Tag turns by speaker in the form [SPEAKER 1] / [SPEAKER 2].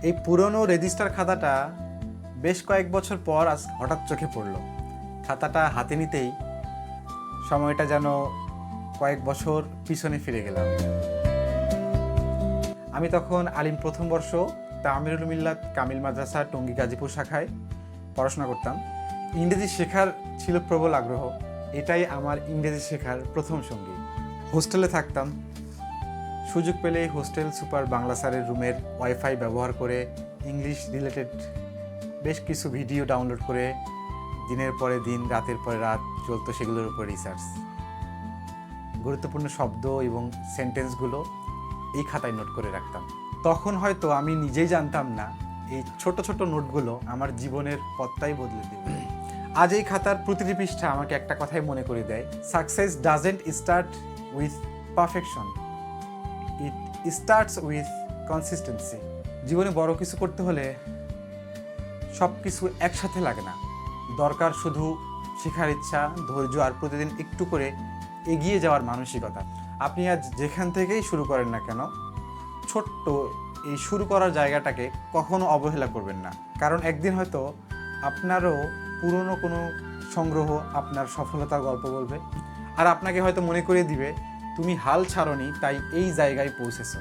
[SPEAKER 1] এই পুরনো রেজিস্টার খাতাটা বেশ কয়েক বছর পর আজ হঠাৎ চোখে পড়ল। খাতাটা হাতে নিতেই সময়টা যেন কয়েক বছর পিছনে ফিরে গেলাম। আমি তখন আলিম প্রথম বর্ষ তামিরুল মিল্লাত কামিল মাদ্রাসা টঙ্গী গাজীপুর শাখায় পড়াশোনা করতাম। ইংরেজি শেখার ছিল প্রবল আগ্রহ। এটাই আমার ইংরেজি শেখার প্রথম সঙ্গী। হোস্টেলে থাকতাম। সুযোগ পেলে হোস্টেল সুপার বাংলা স্যারের রুমের ওয়াইফাই ব্যবহার করে ইংলিশ রিলেটেড বেশ কিছু ভিডিও ডাউনলোড করে দিনের পরে দিন রাতের পরে রাত চলতো সেগুলোর উপর রিসার্চ। গুরুত্বপূর্ণ শব্দ এবং সেন্টেন্সগুলো এই খাতায় নোট করে রাখতাম। তখন হয়তো আমি নিজেই জানতাম না এই ছোট ছোট নোটগুলো আমার জীবনের পথটাই বদলে দেবে। আজ এই খাতার প্রতিটি পৃষ্ঠা আমাকে একটা কথাই মনে করে দেয়, success doesn't start with perfection, it starts with consistency. জীবনে বড় কিছু করতে হলে সব কিছু একসাথে লাগে না, দরকার শুধু শেখার ইচ্ছা, ধৈর্য আর প্রতিদিন একটু করে এগিয়ে যাওয়ার মানসিকতা। আপনি আজ যেখান থেকেই শুরু করেন না কেন, ছোট্ট এই শুরু করার জায়গাটাকে কখনো অবহেলা করবেন না, কারণ একদিন হয়তো আপনারও পুরনো কোনো সংগ্রহ আপনার সফলতার গল্প বলবে, আর আপনাকে হয়তো মনে করিয়ে দিবে তুমি হাল ছাড়নি তাই এই জায়গায় পৌঁছেছো।